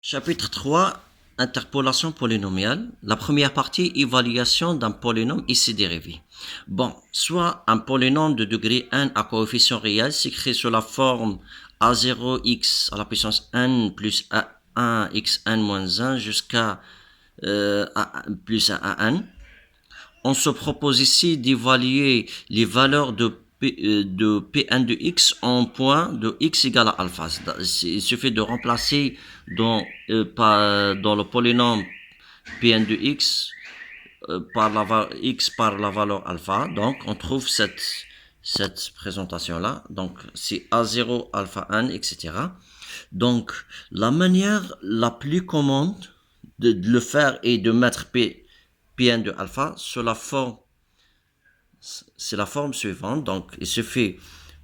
Chapitre 3, interpolation polynomiale. La première partie, évaluation d'un polynôme ici dérivé. Bon, soit un polynôme de degré n à coefficient réel s'écrit sous la forme a0x à la puissance n plus a1 xn moins 1 jusqu'à a plus a1. On se propose ici d'évaluer les valeurs de Pn de x en point de x égale à alpha. Il suffit de remplacer dans le polynôme Pn de x x par la valeur alpha. Donc, on trouve cette présentation-là. Donc, c'est A0, alpha 1, etc. Donc, la manière la plus commode de le faire est de mettre Pn de alpha sur la forme, c'est la forme suivante. Donc, il suffit,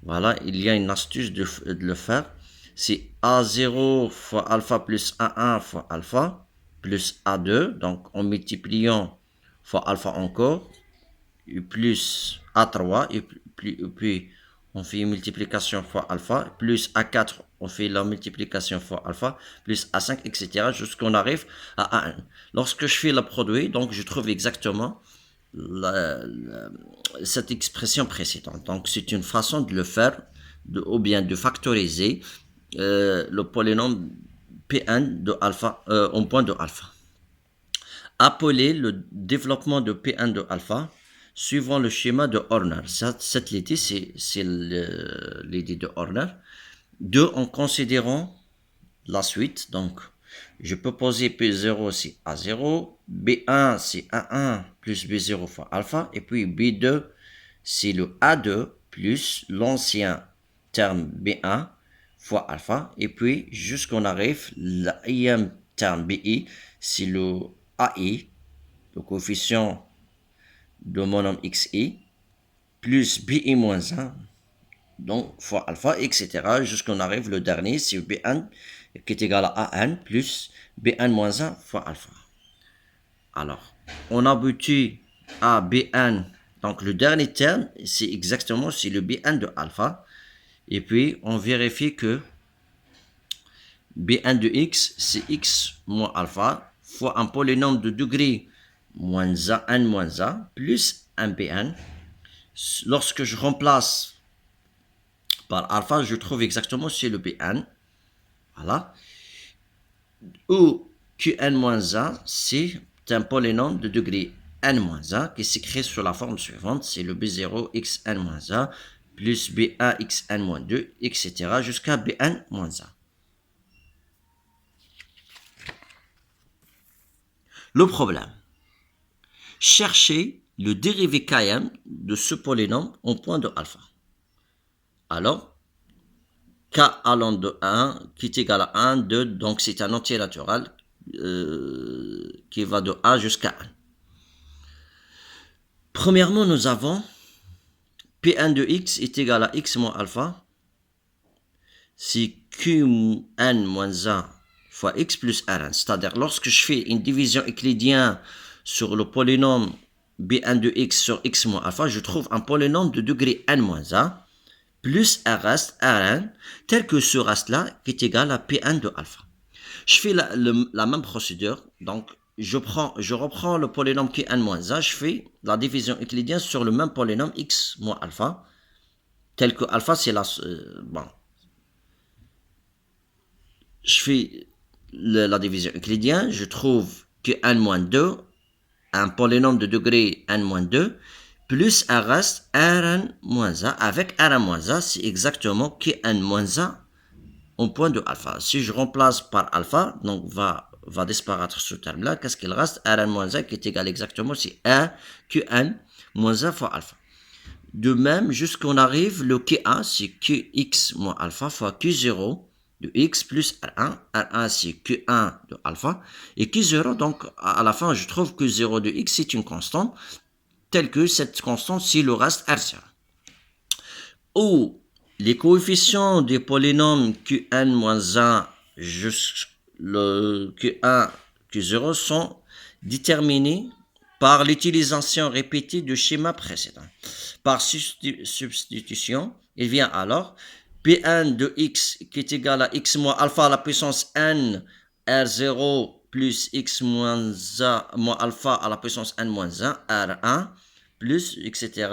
voilà, il y a une astuce de le faire. C'est A0 fois alpha plus A1 fois alpha plus A2. Donc, en multipliant fois alpha encore, et plus A3, et puis on fait une multiplication fois alpha, plus A4, on fait la multiplication fois alpha, plus A5, etc. jusqu'on arrive à A1. Lorsque je fais le produit, donc je trouve exactement cette expression précédente. Donc c'est une façon de le faire, ou bien de factoriser le polynôme Pn de alpha en point de alpha. Appeler le développement de Pn de alpha suivant le schéma de Horner. Cette idée, c'est l'idée de Horner. Deux, en considérant la suite. Donc, je peux poser P0, c'est A0. B1, c'est A1 plus B0 fois alpha. Et puis B2, c'est le A2 plus l'ancien terme B1 fois alpha. Et puis, jusqu'on arrive, le terme BI, c'est le AI, le coefficient de mon nom xi, plus bi moins 1, donc fois alpha, etc. jusqu'on arrive le dernier, c'est bn qui est égal à an plus bn moins 1 fois alpha. Alors, on aboutit à bn, donc le dernier terme, c'est exactement c'est le bn de alpha. Et puis, on vérifie que bn de x, c'est x moins alpha, fois un polynôme de degré moins n moins 1, plus un bn. Lorsque je remplace par alpha, je trouve exactement c'est le bn. Voilà. Ou qn-1, c'est un polynôme de degré n-1 qui s'écrit sous la forme suivante. C'est le b0 xn-1 plus b1 xn-2, etc. jusqu'à bn-1. Le problème. Chercher le dérivé km de ce polynôme en point de alpha. Alors, k allant de 1 qui est égal à 1, 2, donc c'est un entier naturel qui va de A jusqu'à 1. Premièrement, nous avons Pn de x est égal à x moins alpha, c'est qn moins 1 fois x plus rn. C'est-à-dire, lorsque je fais une division euclidienne sur le polynôme Bn de x sur x moins alpha, je trouve un polynôme de degré n moins 1 plus un reste Rn, tel que ce reste-là qui est égal à Pn de alpha. Je fais la même procédure, donc je reprends le polynôme qui est n-1, je fais la division euclidienne sur le même polynôme x moins alpha, tel que alpha c'est la... bon. Je fais la division euclidienne, je trouve que n-2, un polynôme de degré n-2, plus un reste Rn-1. Avec Rn-1, c'est exactement Kn-1 en point de alpha. Si je remplace par alpha, donc va disparaître ce terme-là. Qu'est-ce qu'il reste? Rn-1 qui est égal exactement, c'est 1 Qn-1 fois alpha. De même, jusqu'on arrive, le Qa, c'est Qx moins alpha fois Q0 de x plus R1. R1, c'est Q1 de alpha. Et Q0, donc, à la fin, je trouve que 0 de x, c'est une constante, telle que cette constante, c'est le reste R0. Ou les coefficients des polynômes Qn-1 jusqu'à le Q1, Q0 sont déterminés par l'utilisation répétée du schéma précédent. Par substitution, il vient alors Pn de x qui est égal à x moins alpha à la puissance n R0 plus x moins a moins alpha à la puissance n moins 1, R1, plus, etc.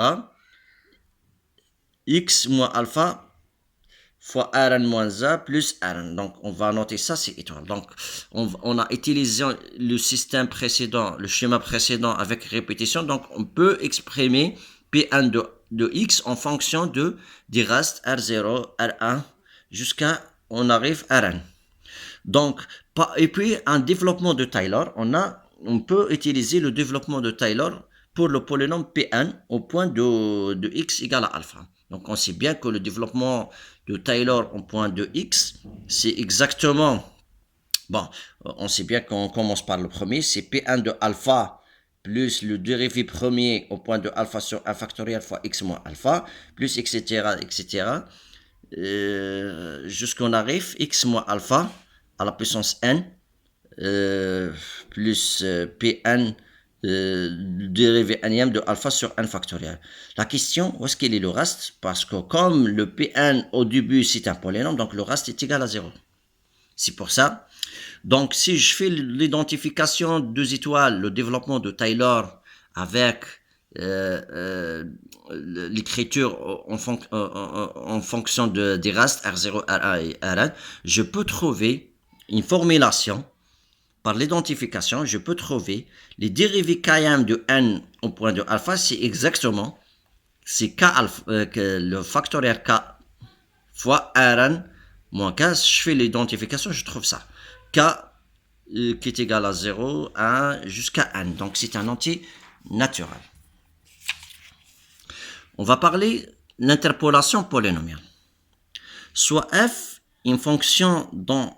X moins alpha fois Rn moins a plus Rn. Donc, on va noter ça, c'est étoile. Donc, on a utilisé le système précédent, le schéma précédent avec répétition. Donc, on peut exprimer Pn de x en fonction des restes R0, R1, jusqu'à on arrive à Rn. Donc, et puis, un développement de Taylor, on peut utiliser le développement de Taylor pour le polynôme Pn au point de x égale à alpha. Donc, on sait bien que le développement de Taylor au point de x, c'est exactement, bon, on sait bien qu'on commence par le premier, c'est Pn de alpha plus le dérivé premier au point de alpha sur 1 factoriel fois x moins alpha, plus etc., etc., jusqu'on arrive x moins alpha à la puissance n, plus Pn dérivé nème de alpha sur n factoriel. La question, où est-ce qu'il est le reste? Parce que comme le Pn au début c'est un polynôme, donc le reste est égal à 0. C'est pour ça. Donc si je fais l'identification de deux étoiles, le développement de Taylor avec l'écriture en fonction des restes R0, R1 et Rn, je peux trouver une formulation. Par l'identification, je peux trouver les dérivés km de n au point de alpha, c'est exactement c'est k alpha, que le factoriel k fois Rn moins k. Je fais l'identification, je trouve ça. K qui est égal à 0, 1 jusqu'à n. Donc c'est un entier naturel. On va parler de l'interpolation polynomiale. Soit f, une fonction dont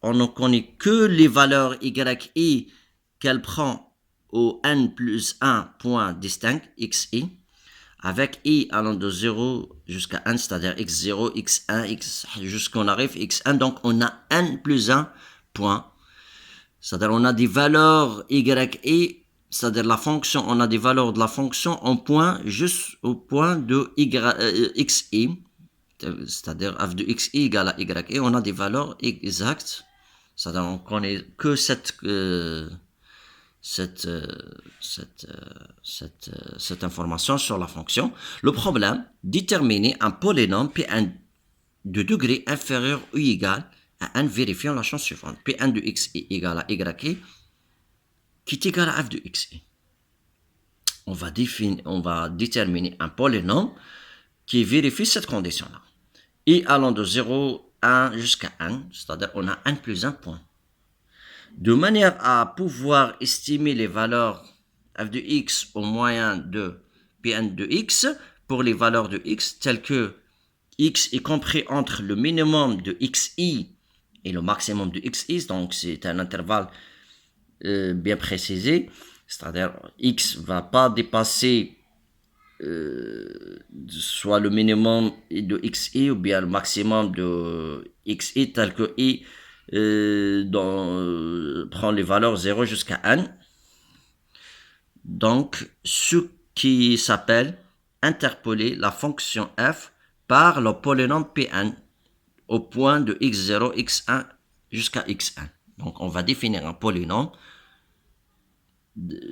on ne connaît que les valeurs yi qu'elle prend au n plus 1 point distinct, xi, avec i allant de 0 jusqu'à n, c'est-à-dire x0, x1, x, jusqu'on arrive x1, donc on a n plus 1 point. C'est-à-dire on a des valeurs yi, c'est-à-dire la fonction, on a des valeurs de la fonction en point, juste au point de xi, c'est-à-dire f de xi égale à yi, on a des valeurs exactes. C'est-à-dire on connaît que cette information sur la fonction. Le problème, déterminer un polynôme Pn de degré inférieur ou égal à n, vérifiant la chose suivante. Pn de xi égale à yi, qui est égal à f de xi. On va déterminer un polynôme qui vérifie cette condition-là. I allant de 0, 1 jusqu'à n, c'est-à-dire on a n plus 1 point. De manière à pouvoir estimer les valeurs f de x au moyen de Pn de x pour les valeurs de x telles que x est compris entre le minimum de xi et le maximum de xi, donc c'est un intervalle bien précisé, c'est-à-dire x ne va pas dépasser soit le minimum de xi ou bien le maximum de xi tel que i prend les valeurs 0 jusqu'à n. Donc, ce qui s'appelle interpoler la fonction f par le polynôme Pn au point de x0, x1 jusqu'à xn. Donc, on va définir un polynôme,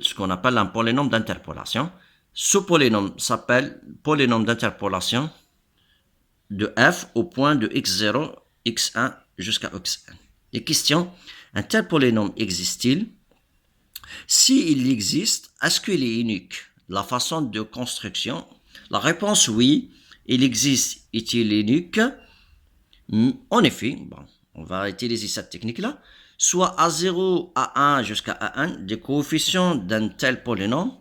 ce qu'on appelle un polynôme d'interpolation. Ce polynôme s'appelle polynôme d'interpolation de f au point de x0, x1 jusqu'à xn. Les questions, un tel polynôme existe-t-il? S'il existe, est-ce qu'il est unique? La façon de construction, la réponse oui, il existe. Est-il unique? En effet, bon, on va utiliser cette technique-là. Soit A0, A1 jusqu'à A1, des coefficients d'un tel polynôme.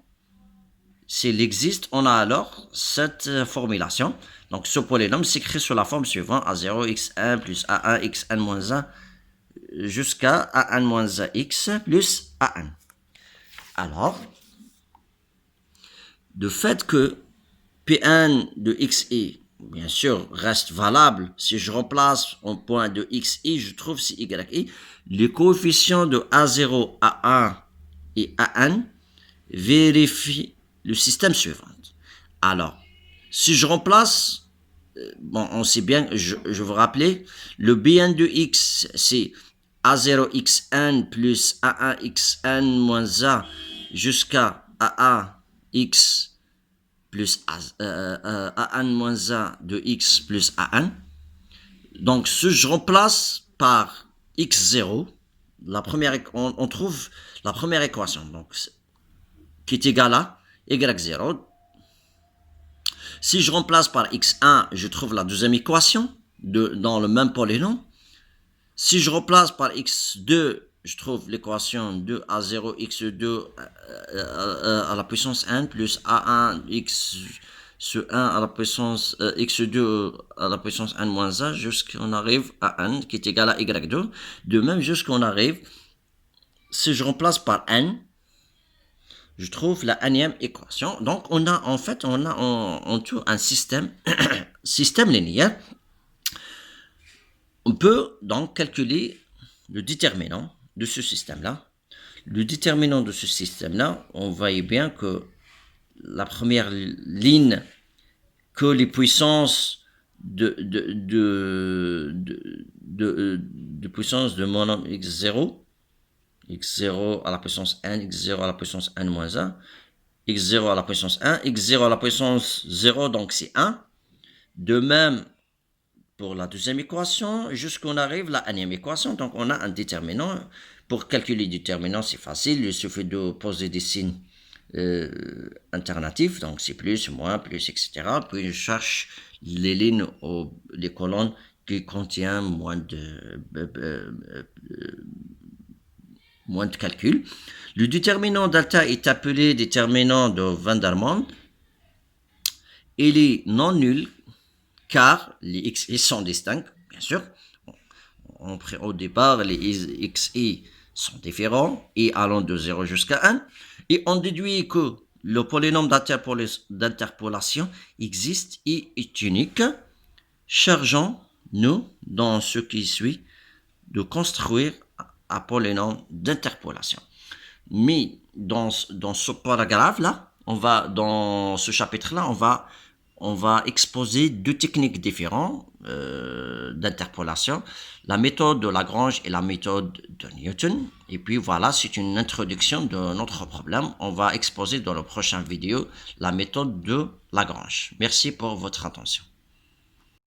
S'il existe, on a alors cette formulation. Donc ce polynôme s'écrit sous la forme suivante, A0, x1 plus A1, xn moins 1 jusqu'à an moins x plus an. Alors, de fait que Pn de xi, bien sûr, reste valable, si je remplace en point de xi, je trouve si yi, les coefficients de A0, A1 et An vérifient le système suivant. Alors, si je remplace, bon, on sait bien, je vous rappelle, le Bn de x, c'est A0xn plus A1xn moins A jusqu'à A1x plus A1 moins A de x plus A1. Donc, ce je remplace par x0, on trouve la première équation, donc, qui est égale à y0. Si je remplace par x1, je trouve la deuxième équation dans le même polynôme. Si je remplace par x2, je trouve l'équation de A0 x2 à la puissance n plus A1 x sur 1 à la puissance x2 à la puissance n moins 1 jusqu'on arrive à n qui est égal à y2. De même jusqu'on arrive, si je remplace par n, je trouve la nème équation. Donc on a en tout un système linéaire. On peut donc calculer le déterminant de ce système-là. Le déterminant de ce système-là, on voit bien que la première ligne, que les puissances de puissance de mon nombre x0 à la puissance n, x0 à la puissance n moins 1, x0 à la puissance 1, x0 à la puissance 0, donc c'est 1. De même, pour la deuxième équation, jusqu'on arrive à la nème équation, donc on a un déterminant. Pour calculer le déterminant, c'est facile, il suffit de poser des signes alternatifs, donc c'est plus, moins, plus, etc. Puis je cherche les lignes ou les colonnes qui contiennent moins de calcul. Le déterminant delta est appelé déterminant de Van der Monde. Il est non nul car les xi sont distincts, bien sûr. Au départ, les xi sont différents et allant de 0 jusqu'à 1. Et on déduit que le polynôme d'interpolation existe et est unique. Chargeons-nous dans ce qui suit de construire un polynôme d'interpolation. Mais dans ce paragraphe-là, dans ce chapitre-là, on va exposer deux techniques différentes d'interpolation, la méthode de Lagrange et la méthode de Newton. Et puis voilà, c'est une introduction de notre problème. On va exposer dans la prochaine vidéo la méthode de Lagrange. Merci pour votre attention.